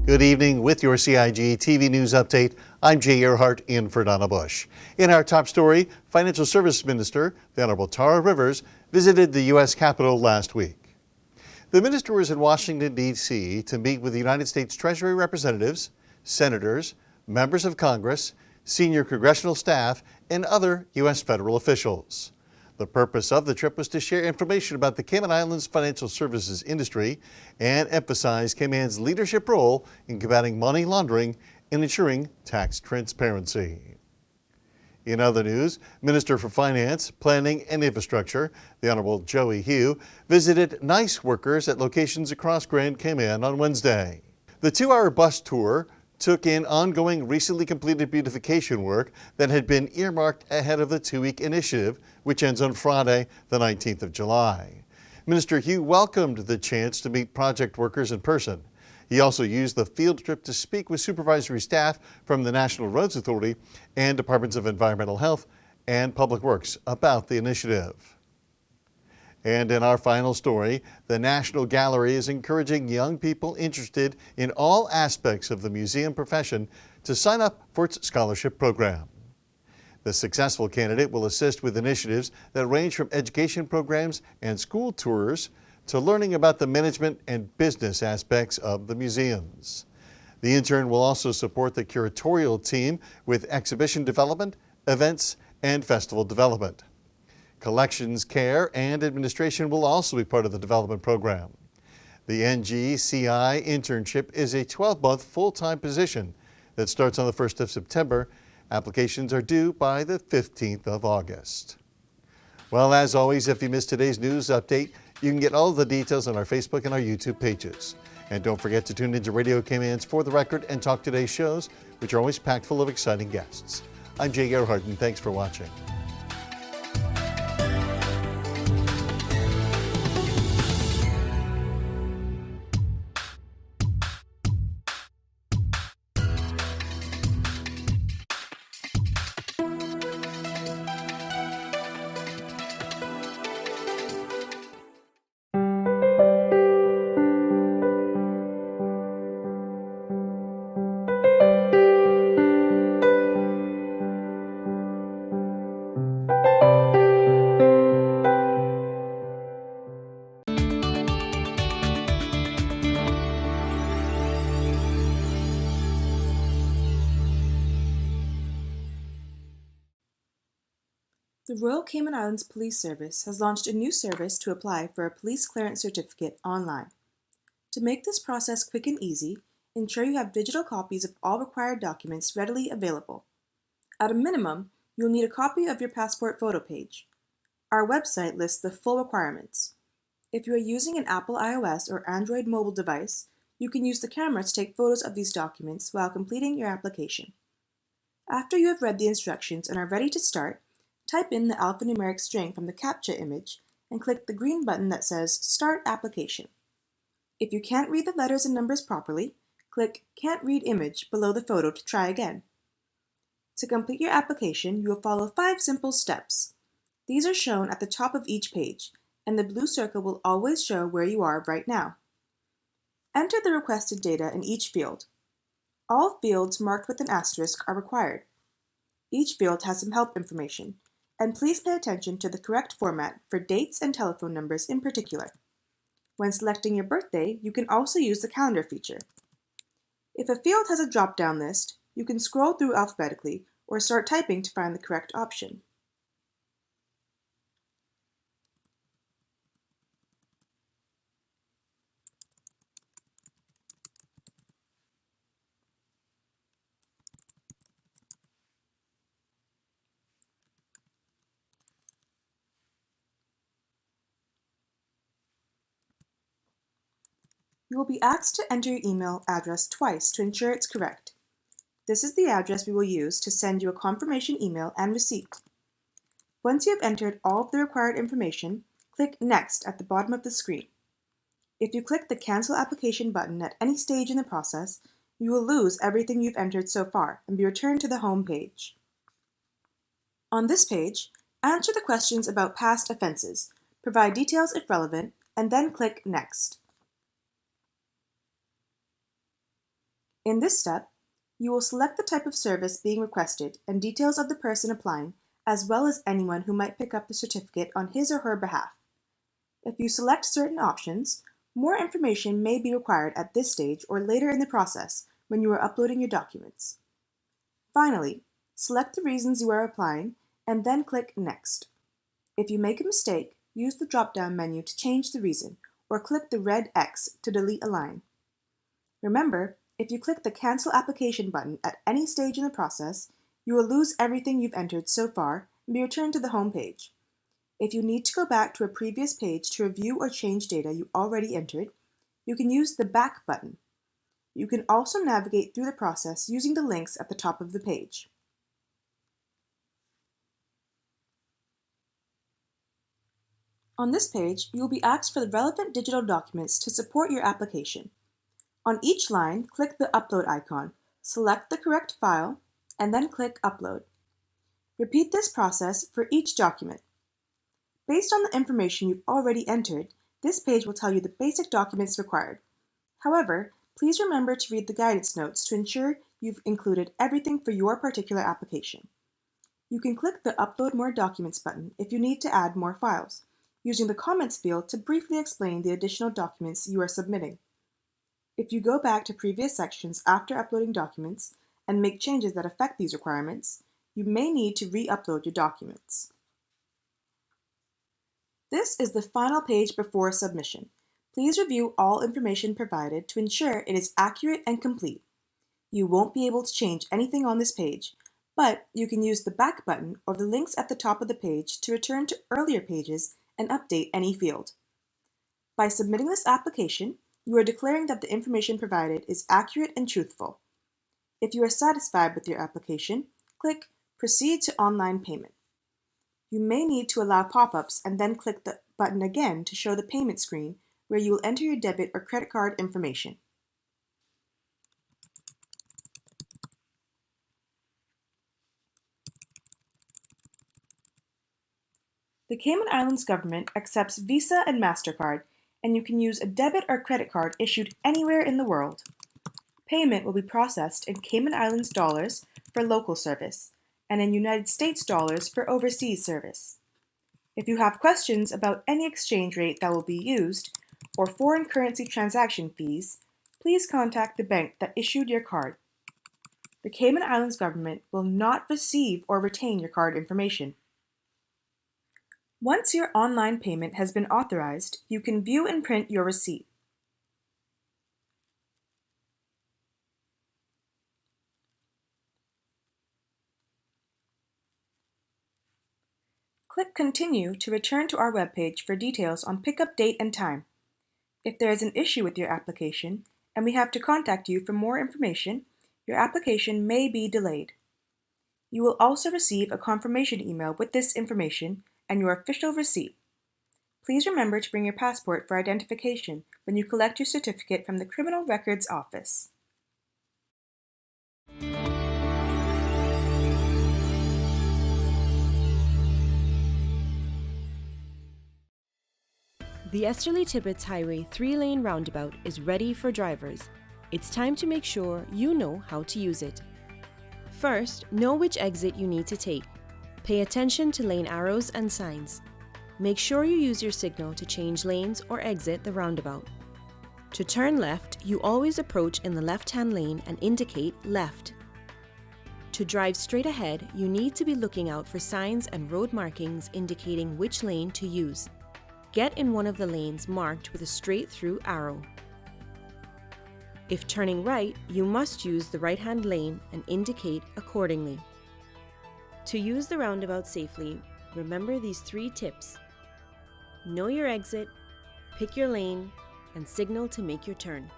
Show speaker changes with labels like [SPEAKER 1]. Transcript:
[SPEAKER 1] Good evening with your CIGTV News Update. I'm Jay Earhart in for Donna Bush. In our top story, Financial Service Minister, the Honorable Tara Rivers, visited the U.S. Capitol last week. The minister was in Washington, D.C. to meet with the United States Treasury representatives, senators, members of Congress, senior congressional staff, and other U.S. federal officials. The purpose of the trip was to share information about the Cayman Islands financial services industry and emphasize Cayman's leadership role in combating money laundering and ensuring tax transparency. In other news, Minister for Finance, Planning and Infrastructure, the Honorable Joey Hugh, visited NICE workers at locations across Grand Cayman on Wednesday. The 2-hour bus tour took in ongoing recently completed beautification work that had been earmarked ahead of the 2-week initiative, which ends on Friday, the 19th of July. Minister Hugh welcomed the chance to meet project workers in person. He also used the field trip to speak with supervisory staff from the National Roads Authority and Departments of Environmental Health and Public Works about the initiative. And in our final story, the National Gallery is encouraging young people interested in all aspects of the museum profession to sign up for its scholarship program. The successful candidate will assist with initiatives that range from education programs and school tours to learning about the management and business aspects of the museums. The intern will also support the curatorial team with exhibition development, events, and festival development. Collections care and administration will also be part of the development program. The NGCI internship is a 12-month full-time position that starts on the 1st of September. Applications are due by the 15th of August. Well, as always, if you missed today's news update, you can get all of the details on our Facebook and our YouTube pages. And don't forget to tune into Radio Cayman's For the Record and Talk Today shows, which are always packed full of exciting guests. I'm Jay Earhart, and thanks for watching.
[SPEAKER 2] The Royal Cayman Islands Police Service has launched a new service to apply for a police clearance certificate online. To make this process quick and easy, ensure you have digital copies of all required documents readily available. At a minimum, you'll need a copy of your passport photo page. Our website lists the full requirements. If you are using an Apple iOS or Android mobile device, you can use the camera to take photos of these documents while completing your application. After you have read the instructions and are ready to start, type in the alphanumeric string from the CAPTCHA image and click the green button that says Start Application. If you can't read the letters and numbers properly, click Can't Read Image below the photo to try again. To complete your application, you will follow 5 simple steps. These are shown at the top of each page, and the blue circle will always show where you are right now. Enter the requested data in each field. All fields marked with an asterisk are required. Each field has some help information, and please pay attention to the correct format for dates and telephone numbers in particular. When selecting your birthday, you can also use the calendar feature. If a field has a drop-down list, you can scroll through alphabetically or start typing to find the correct option. You will be asked to enter your email address twice to ensure it's correct. This is the address we will use to send you a confirmation email and receipt. Once you have entered all of the required information, click Next at the bottom of the screen. If you click the Cancel Application button at any stage in the process, you will lose everything you've entered so far and be returned to the home page. On this page, answer the questions about past offenses, provide details if relevant, and then click Next. In this step, you will select the type of service being requested and details of the person applying, as well as anyone who might pick up the certificate on his or her behalf. If you select certain options, more information may be required at this stage or later in the process when you are uploading your documents. Finally, select the reasons you are applying and then click Next. If you make a mistake, use the drop-down menu to change the reason or click the red X to delete a line. Remember, if you click the Cancel Application button at any stage in the process, you will lose everything you've entered so far and be returned to the home page. If you need to go back to a previous page to review or change data you already entered, you can use the Back button. You can also navigate through the process using the links at the top of the page. On this page, you will be asked for the relevant digital documents to support your application. On each line, click the Upload icon, select the correct file, and then click Upload. Repeat this process for each document. Based on the information you've already entered, this page will tell you the basic documents required. However, please remember to read the guidance notes to ensure you've included everything for your particular application. You can click the Upload More Documents button if you need to add more files, using the Comments field to briefly explain the additional documents you are submitting. If you go back to previous sections after uploading documents and make changes that affect these requirements, you may need to re-upload your documents. This is the final page before submission. Please review all information provided to ensure it is accurate and complete. You won't be able to change anything on this page, but you can use the Back button or the links at the top of the page to return to earlier pages and update any field. By submitting this application, you are declaring that the information provided is accurate and truthful. If you are satisfied with your application, click Proceed to Online Payment. You may need to allow pop-ups and then click the button again to show the payment screen where you will enter your debit or credit card information. The Cayman Islands government accepts Visa and MasterCard, and you can use a debit or credit card issued anywhere in the world. Payment will be processed in Cayman Islands dollars for local service, and in United States dollars for overseas service. If you have questions about any exchange rate that will be used, or foreign currency transaction fees, please contact the bank that issued your card. The Cayman Islands government will not receive or retain your card information. Once your online payment has been authorized, you can view and print your receipt. Click Continue to return to our webpage for details on pickup date and time. If there is an issue with your application and we have to contact you for more information, your application may be delayed. You will also receive a confirmation email with this information and your official receipt. Please remember to bring your passport for identification when you collect your certificate from the Criminal Records Office.
[SPEAKER 3] The Esterly-Tibbetts Highway 3-lane roundabout is ready for drivers. It's time to make sure you know how to use it. First, know which exit you need to take. Pay attention to lane arrows and signs. Make sure you use your signal to change lanes or exit the roundabout. To turn left, you always approach in the left-hand lane and indicate left. To drive straight ahead, you need to be looking out for signs and road markings indicating which lane to use. Get in one of the lanes marked with a straight-through arrow. If turning right, you must use the right-hand lane and indicate accordingly. To use the roundabout safely, remember these 3 tips. Know your exit, pick your lane, and signal to make your turn.